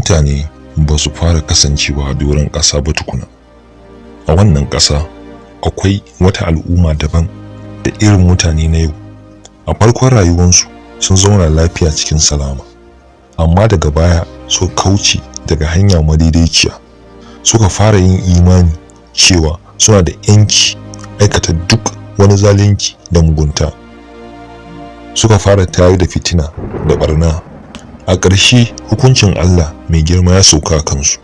mutane ba su fara kasancewa a doron ƙasa ba tukuna. A wannan ƙasa akwai wata al'umma daban da irin mutane na yau. A farkon rayuwarsu sun zauna lafiya cikin salama, amma daga baya suka kauce daga hanya madaidaiciya, suka fara yin imani cewa suna da 'yanci aikata duk wani zalunci da mugunta. Suka fara tayar da fitina da barna. A ƙarshe hukuncin Allah mai girma ya sauka a kansu.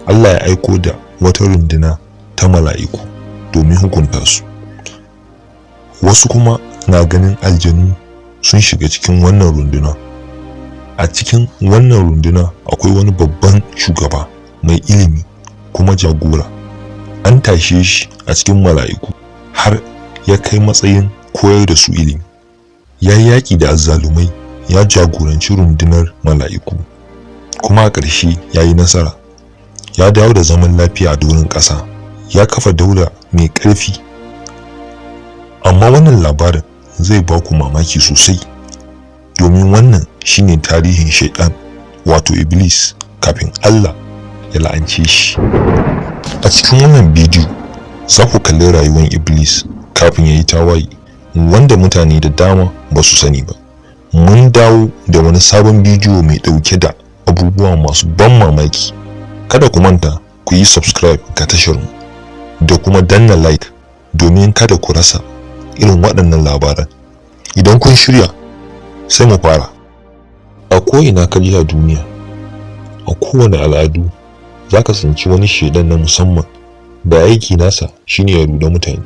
Allah ya aiko da wata runduna ta mala'iku domin hukunta su. Wasu kuma na ganin aljanu sun shiga cikin wannan runduna. A cikin wannan runduna akwai wani babban shugaba mai ilimi kuma jagora. An tashe shi a cikin mala'iku har ya kai matsayin koyar da su ilimi. Ya yi yaƙi da azzalumai, ya jagoranci rundunar mala'iku, kuma a ƙarshe ya yi nasara. Ya dawo da zaman lafiya a doron ƙasa, ya kafa daula mai ƙarfi. Amma wannan labarin zai ba ku mamaki sosai, domin wannan shine tarihin Shaiɗan, wato Iblis, kafin Allah ya la'ance shi. A cikin wannan bidiyo za ku kalli rayuwar Iblis kafin ya yi tawaye, wanda mutane da dama ba su sani ba. Mun dawo da wani sabon bidiyo mai ɗauke da abubuwa masu ban mamaki. Kada ku manta ku yi subscribe ga tasharmu da kuma danna like domin kada ku rasa irin waɗannan labaran. Idan kun shirya sai mu fara. A ko'ina ka je a duniya, a kowane al'adu, za ka tsinci wani shaidan na musamman da aiki nasa shine ya ruɗa mutane.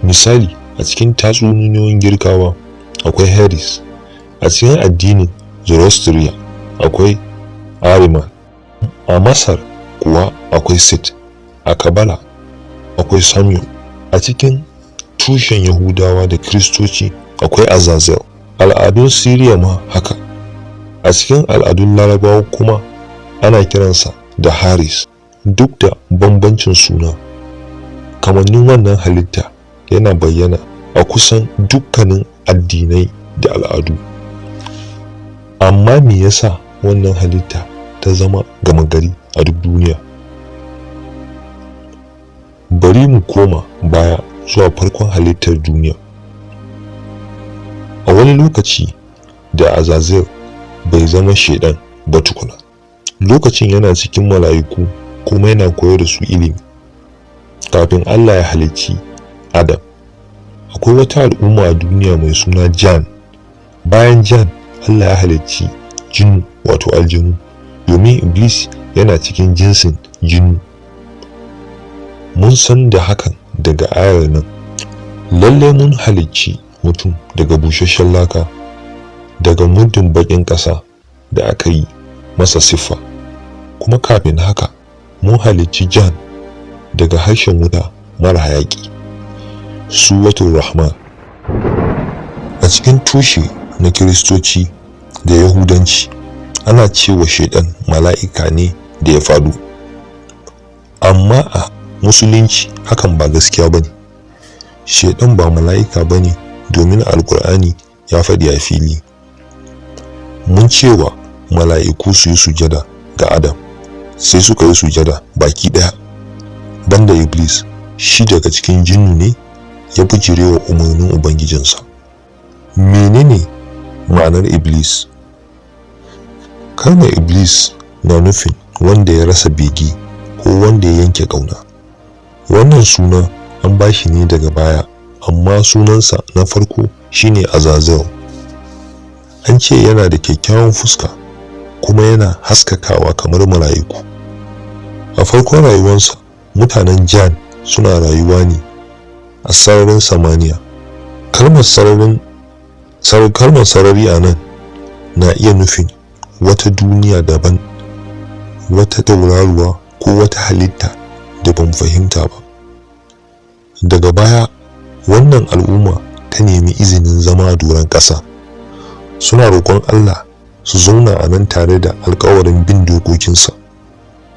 Misali, a cikin tatsuniyoyin Girkawa akwai Hades, a cikin addinin Zoroastriya akwai Ahriman, a Masar kuwa akwai Set, a Kabbalah akwai Samuel, a cikin tushen Yahudawa da Kiristoci akwai Azazel, al'adun Siriya ma haka. A cikin al'adun Larabawa kuma ana kiransa da Haris. Duk da bambancin suna, kamannin wannan halitta yana bayyana a kusan dukkanin addinai da al'adu. Amma me yasa wannan halitta ta zama gama gari a duk duniya? Bari mu koma baya zuwa farkon halittar duniya. A wani lokaci da Azazel bai zama Shaiɗan ba tukuna. Lokacin yana cikin mala'iku kuma yana koyar da su ilimi. Kafin Allah ya halicci Adam, akwai wata al'umma a duniya mai suna Jan. Bayan Jan, Allah ya halicci jinnu, wato aljanu, domin Iblis yana cikin jinsin jinnu. Mun san da hakan daga ayar nan. Lalle mun halicci mutum daga busasshen laka, daga muddin baƙin ƙasa da aka yi masa siffa. Kuma kafin haka mun halicci Jan daga harshen wuta mara hayaƙi, Suratul Rahman. A cikin tushe na Kiristoci da Yahudanci ana cewa Shaiɗan mala'ika ne da ya faɗo. Amma a Musulunci hakan ba gaskiya bane. Shaiɗan ba mala'ika bane, domin Alƙur'ani ya faɗi a fili. Mun cewa mala'iku su yi sujada ga Adam, sai suka yi sujada baki ɗaya, banda Iblis. Shi daga cikin jinnu ne ya bijirewa umarnin Ubangijinsa. Menene ma'anar Iblis? Kalmar Iblis na nufin wanda ya rasa bege ko wanda ya yanke ƙauna. Wannan suna an ba shi ne daga baya, amma sunansa na farko shine Azazel. An ce yana da kyakkyawan fuska kuma yana haskakawa kamar mala'iku. A farkon rayuwarsa, mutanen Jan suna rayuwa ne a sararin samaniya. Kalmar sarari a nan na iya nufin wata duniya daban, wata tauraruwa ko wata halitta da ban fahimta ba. Daga baya wannan al'umma ta nemi izinin zama a doron ƙasa. Suna roƙon Allah su zauna a nan tare da alƙawarin bin dokokinsa.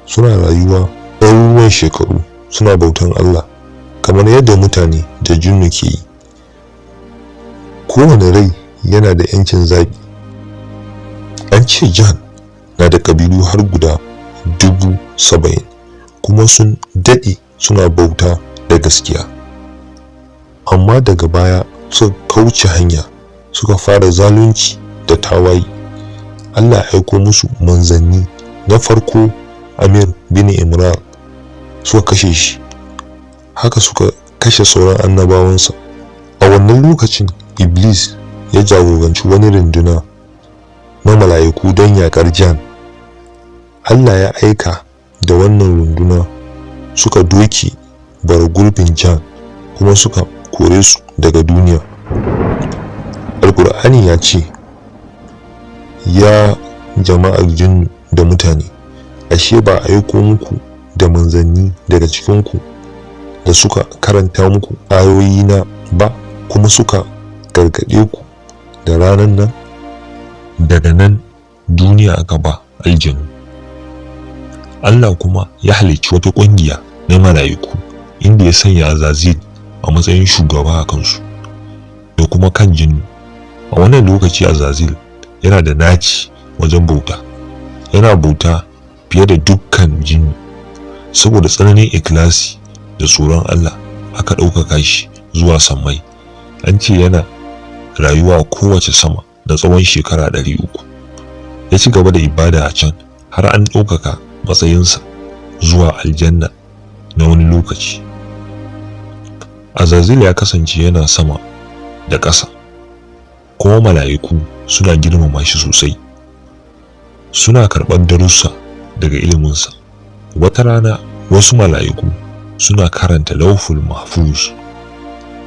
Suna rayuwa ɗaruruwan shekaru suna bautan Allah kamar yadda mutane da jinnu ke yi. Kowane rai yana da 'yancin zaɓi. An ce Jan na da ƙabilu har guda 70,000 kuma sun daɗe suna bauta da gaskiya, amma daga baya suka kauce hanya suka fara zalunci da tawaye. Allah ya aiko musu manzanni. Na farko Amir bin Imran suka kashe shi, haka suka kashe sauran annabawansa. A wannan lokacin Iblis ya jagoranci wani runduna na mala'iku don yaƙar Jan. Allah ya aika da wannan runduna suka doke bara gurbin Jan kuma suka kore su daga duniya. Alƙur'ani ya ce, ya jama'ar jinnu da mutane, ashe ba a aiko muku da manzanni daga cikinku da suka karanta muku ayoyina ba kuma suka gargaɗe ku da ranar nan? Daga nan duniya aka ba aljanu. Allah kuma ya halicci wata ƙungiya na mala'iku inda ya sanya Azazil a matsayin shugaba a kansu da kuma kan jinnu. A wannan lokaci Azazil yana da naci wajen bauta, yana bauta fiye da dukkan jinnu. Saboda tsananin ikhlasi da tsoron Allah aka ɗaukaka shi zuwa sammai. An ce yana rayuwa a kowace sama da tsawon shekara 300. Ya ci gaba da ibada a can har an ɗaukaka matsayinsa zuwa aljanna na wani lokaci. Azazil ya kasance yana sama da ƙasa, kuma mala'iku suna girmama shi sosai, suna karɓar darussa daga iliminsa. Wata rana wasu mala'iku suna karanta lauhul mahfuz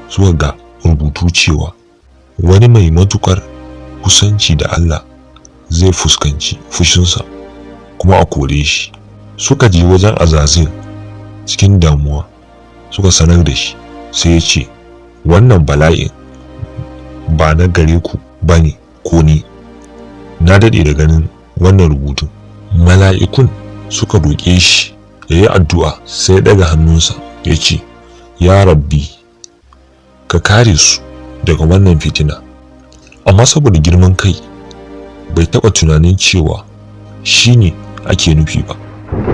suka ga rubutu cewa wani mai matukar kusanci da Allah zai fuskanci fushinsa kuma a kore shi. Suka je wajen Azazil cikin damuwa suka sanar da shi, sai ya ce, wannan bala'in ba na gare ku bane ko ni, na daɗe da ganin wannan rubutun. Mala'ikun suka roƙe shi ya yi addu'a, sai daga hannunsa ya ce, ya rabbi ka kare su daga wannan fitina. Amma saboda girman kai bai taɓa tunanin cewa shi ne ake nufi ba,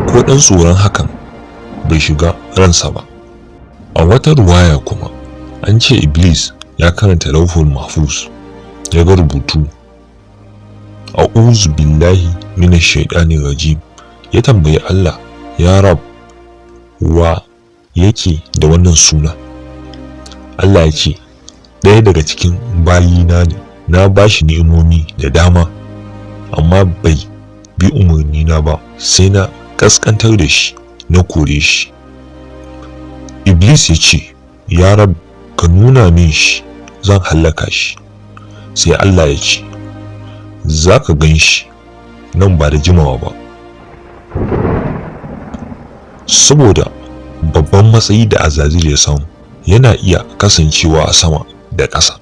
ko ɗan tsoron hakan bai shiga ransa ba. A wata ruwaya kuma an ce Iblis ya karanta lauhul mahfuz ya ga rubutu a'udhu billahi minash shaitanir rajim. Ya tambayi Allah, ya rab, wa yake da wannan suna? Allah ya ce, ɗaya daga cikin bayina ne, na bashi ni'imomi da dama amma bai bi umarni na ba, sai na kaskantar da shi na kore shi. Iblis ya ce, ya rab, ka nuna min shi, zan hallaka shi. Sai Allah ya ce, za ka gan shi nan ba da jimawa ba. Saboda babban matsayi da Azazil ya samu, yana iya kasancewa a sama da ƙasa.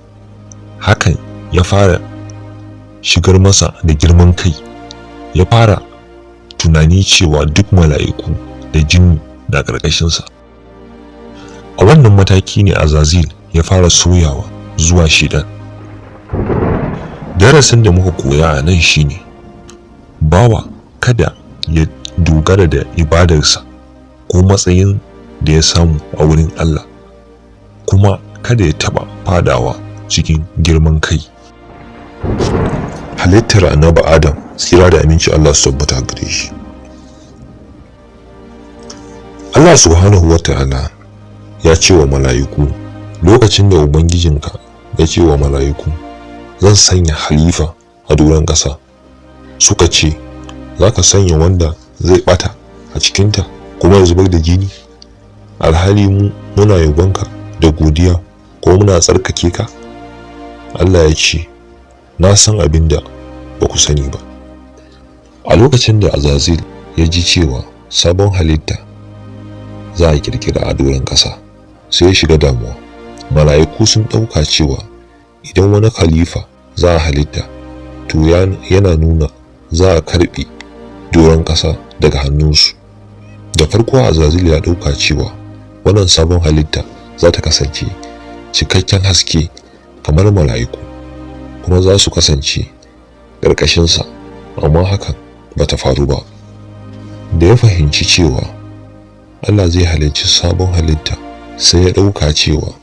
Hakan ya fara shigar masa da girman kai, ya fara tunani cewa duk mala'iku da jinnu na ƙarƙashinsa. A wannan mataki ne Azazil ya fara soyawa zuwa shaitan. Darasin da muka koya a nan shine, bawa kada ya dogara da ibadarsa ko matsayin da ya samu a wurin Allah, kuma kada ya taɓa fadawa cikin girman kai. Halittar annabi Adam, tsira da aminci Allah su tabbata gare shi. Allah subhanahu wata'ala ya ce wa mala'iku lokacin da ubangijinka ya ce wa mala'iku, zan sanya halifa a doron ƙasa, suka ce, za ka sanya wanda zai ɓata a cikinta kuma ya zubar da jini? Alhali mu muna yabonka da godiya ko muna tsarkake ka? Allah ya ce, na san abin da ba ku sani ba. A lokacin da Azazil ya ji cewa sabon halitta za a kirkira a doron ƙasa, sai ya shiga damuwa. Mala'iku sun ɗauka cewa idan wani khalifa za a halitta, to yana nuna za a karɓe doron ƙasa daga hannunsu. Da farko Azazil ya ɗauka cewa wannan sabon halitta za ta kasance cikakken haske kamar mala'iku, kuma za su kasance ƙarƙashinsa, amma hakan ba ta faru ba. Da ya fahimci cewa Allah zai halicci sabon halitta, sai ya ɗauka cewa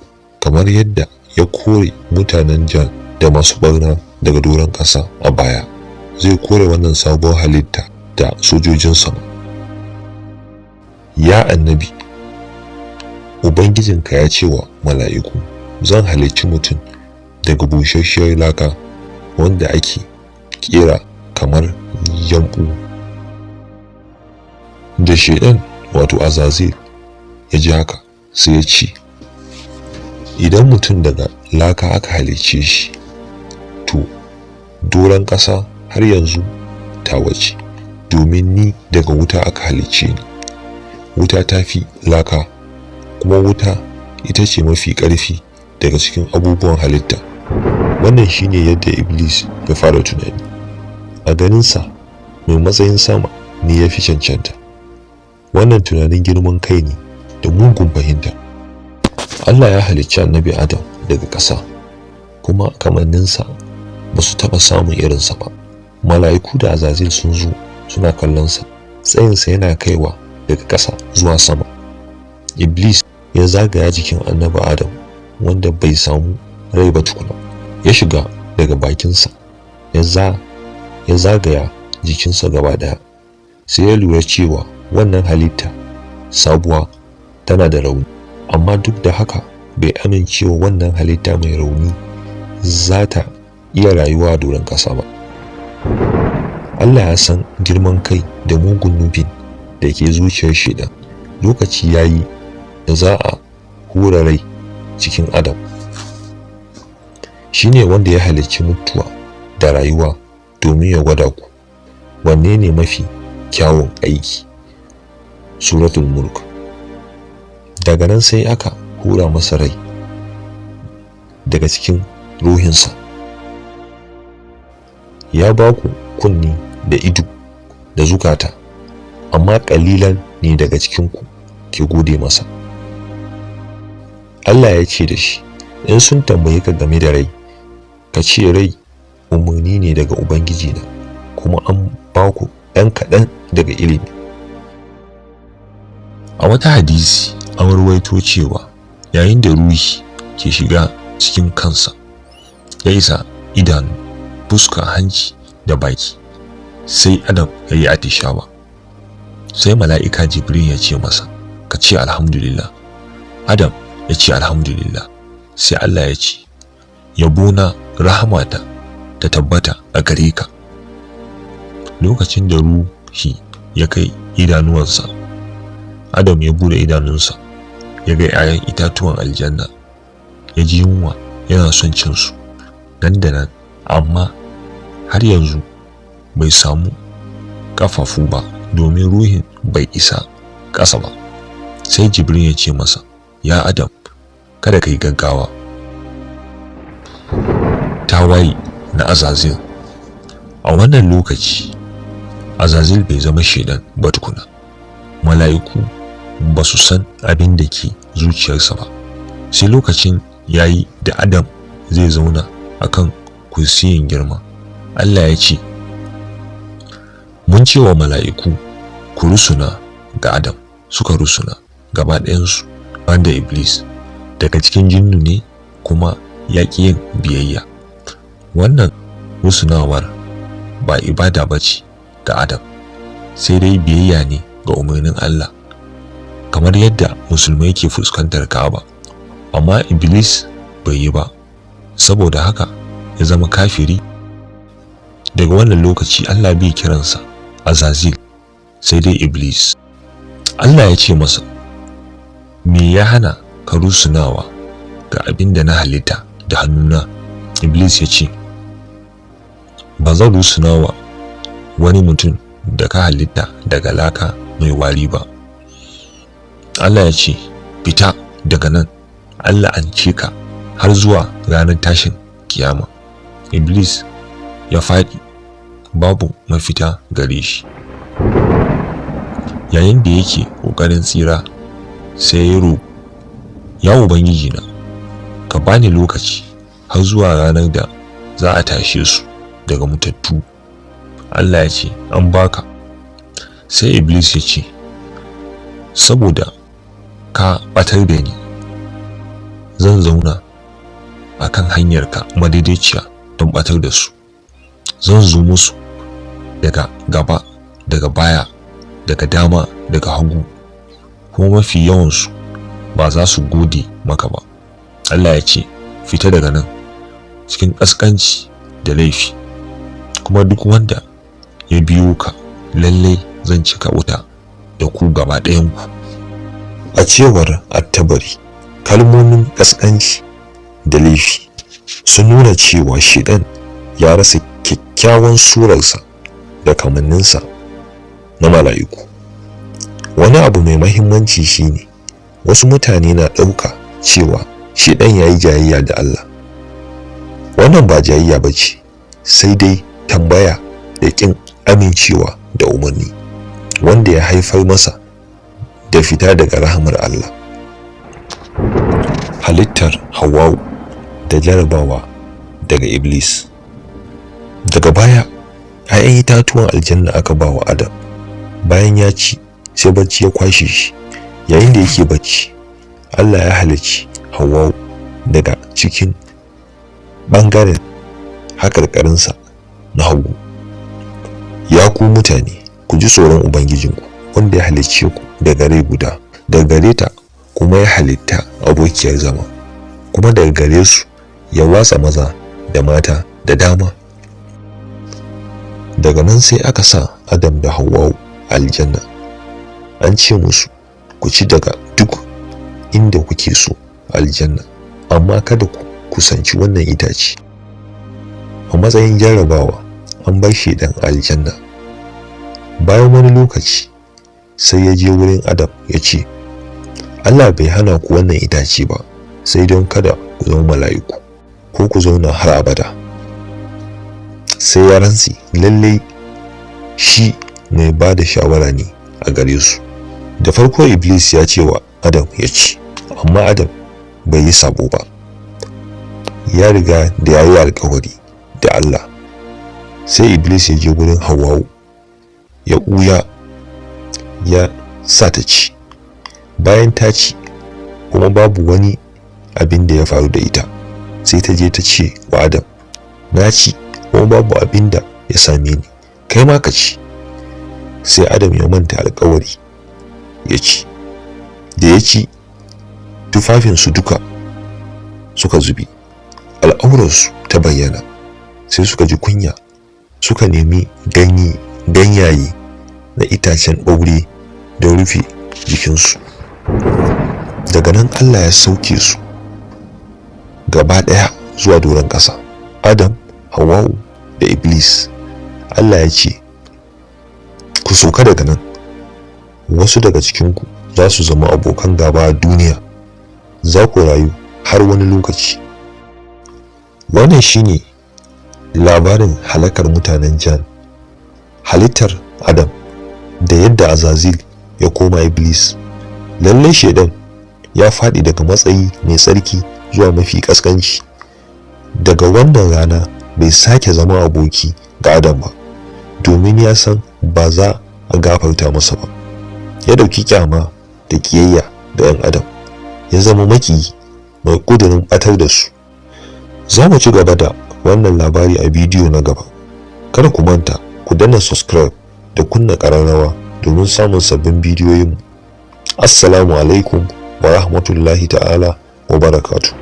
kamar yadda ya kore mutanen jan da masu barna daga doron ƙasa a baya, zai kore wannan sabon halitta da sojojin sama. Ya annabi, Ubangijinka ya ce wa mala'iku, zan halicci mutum daga busasshiyar laka wanda ake kera kamar yambu. Da Shaiɗan wato Azazil ya ji haka, sai ya ce, idan mutum daga laka aka halicce shi, to doron ƙasa har yanzu ta wace, domin ni daga wuta aka halicce ni. Wuta ta fi laka, kuma wuta ita ce mafi ƙarfi daga cikin abubuwan halitta. Wannan shine yadda Iblis ya fara tunani. A ganinsa, mai matsayin sama ne ya fi cancanta. Wannan tunanin girman kai ne da mugun fahimta. Allah ya halicci annabi Adam daga ƙasa, kuma kamanninsa ba su taɓa samun irinsa ba. Mala'iku da Azazil sun zo suna kallonsa, tsayinsa yana kaiwa daga ƙasa zuwa sama. Iblis ya zagaya jikin annabi Adam wanda bai samu rai ba tukuna, ya shiga daga bakinsa, ya zagaya jikinsa gaba ɗaya. Sai ya lura cewa wannan halitta sabuwa tana da rauni, amma duk da haka bai amincewa wannan halitta mai rauni za ta iya rayuwa a doron ƙasa ba. Allah ya san girman kai da mugun nufin da ke zuciyar Shaiɗan. Lokaci ya yi da za a hura rai cikin Adam. Shi ne wanda ya halicci mutuwa da rayuwa domin ya gwada ku wanne ne mafi kyawun aiki. Suratul Mulk. Daga nan sai aka hura masa rai daga cikin ruhinsa. Ya ba ku kunni da ido da zukata, amma ƙalilan ne daga cikinku ke gode masa. Allah ya ce da shi, in sun tambaye ka game da rai, ka ce rai umarni ne daga Ubangijina, kuma an ba ku ɗan kaɗan daga ilimi. A wata hadisi an rawaito cewa yayin da ruhi ke shiga cikin kansa, ya isa idanu, fuska, hanci da baki, sai Adam ya yi atishawa. Sai mala'ika Jibril ya ce masa, ka ce alhamdulillah. Adam ya ce alhamdulillah. Sai Allah ya ce, yabona, rahamata ta tabbata a gare ka. Lokacin da ruhi ya kai idanuwansa, Adam ya bude idanunsa, ya ga 'ya'yan itatuwan aljanna, ya ji yunwa yana son cin su nan da nan, amma har yanzu bai samu kafafu ba domin ruhin bai isa ƙasa ba. Sai Jibril ya ce masa, ya Adam, kada ka yi gaggawa. Tawaye na Azazil. A wannan lokaci Azazil bai zama Shaiɗan ba tukuna. Mala'iku ba su san abin da ke zuciyarsa ba. Sai lokacin yayi da Adam zai zauna akan kursiyin girma, Allah ya ce, mun ce wa mala'iku ku rusuna ga Adam, suka rusuna gaba ɗayansu banda Iblis, daga cikin jinnu ne kuma ya ƙi yin biyayya. Wannan rusunawar ba ibada ba ce ga Adam, sai dai biyayya ne ga umarnin Allah, kamar yadda musulmai ke fuskantar Ka'aba. Amma Iblis bai yi ba, saboda haka ya zama kafiri. Daga wannan lokaci Allah bai kiransa Azazil, sai dai Iblis. Allah ya ce masa, me ya hana ka rusunawa ga abin da na halitta da hannuna? Iblis ya ce, ba zan rusunawa wani mutum da ka halitta daga laka mai wari ba. Allah ya ce, fita daga nan, Allah an ce ka har zuwa ranar tashin kiyama. Iblis ya faɗi, babu mafita gare shi. Yayin da yake ƙoƙarin tsira, sai ya roƙi, ya Ubangiji na, ka bani lokaci har zuwa ranar da za a tashe su daga mutattu. Allah ya ce an baka. Sai Iblis ya ce saboda ka batar da ni zan zauna akan hanyarka madaidaiciya don batar da su. Zan zo musu daga gaba, daga baya, daga dama, daga hagu, kuma mafi yawansu ba za su gode maka ba. Allah ya ce fita daga nan cikin ƙasƙanci da laifi, kuma duk wanda ya biyo ka lallai zan cika wuta da ku gaba ɗayanku. A cewar At-Tabari, kalmomin ƙasƙanci da laifi sun nuna cewa shedan ya rasa kyakkyawan surarsa da kamanninsa na mala'iku. Wani abu mai mahimmanci shine wasu mutane na ɗauka cewa shedan ya yi jayayya da Allah. Wannan ba jayayya ba ce, sai dai tambaya da ƙin amincewa da umarni wanda ya haifar masa da fita daga rahamar Allah. Halittar Hawwa'u da jarabawa daga Iblis. Daga baya 'ya'yan itatuwan aljanna aka ba wa Adam. Bayan ya ci sai bacci ya kwashe shi. Yayin da yake bacci, Allah ya halicci Hawwa'u daga cikin ɓangaren haƙarƙarinsa na hagu. Ya ku mutane, ku ji tsoron Ubangijinku wanda ya halicce ku daga rai guda, daga gare ta kuma ya halitta abokiyar zama, kuma daga gare su ya watsa maza da mata da dama. Daga nan sai aka sa Adam da Hawwa'u aljanna. An ce musu ku ci daga duk inda kuke so aljanna, amma kada ku kusanci wannan itace. A matsayin jarrabawa an bar shedan aljanna. Bayan wani lokaci sai ya je wurin Adam ya ce, Allah bai hana ku wannan itace ba sai don kada ku zama mala'iku ko ku zauna har abada. Sai ya rantsi lallai shi mai ba da shawara ne a gare su. Da farko Iblis ya ce wa Adam ya ci, amma Adam bai yi sabo ba. Ya riga da ya yi alkawari da Allah. Sai Iblis ya je wurin Hawwa'u ya ɓuya ya sa ta ci. Bayan ta ci kuma babu wani abin da ya faru da ita, sai ta je ta ce wa Adam, na ci kuma babu abin da ya same ni, kai ma ka ci. Sai Adam ya manta alkawari ya ci. Da ya ci, tufafinsu duka suka zubi, al'aurarsu ta bayyana. Sai suka ji kunya, suka nemi ganyaye na itacen ɓaure don rufe jikinsu. Daga nan Allah ya sauke su gaba ɗaya zuwa doron ƙasa, Adam, Hawwa'u da Iblis. Allah ya ce, ku sauka daga nan, wasu daga cikinku za su zama abokan gaba a duniya, za ku rayu har wani lokaci. Wannan shine labarin halakar mutanen Jan, halittar Adam da yadda Azazil ya koma Iblis. Lallai shedan ya faɗi daga matsayi mai tsarki zuwa mafi ƙasƙanci. Daga wannan rana bai sake zama aboki ga Adam ba, domin ya san ba za a gafarta masa ba. Ya ɗauki kyama da ƙiyayya ga 'yan Adam, ya zama makiyi mai ƙudurin ɓatar da su. Za mu ci gaba da wannan labari a bidiyo na gaba. Kada ku manta ku danna subscribe da kunna ƙararrawa domin samun sabbin bidiyoyinmu. Assalamu alaikum wa rahmatullahi ta'ala wa barakatuh.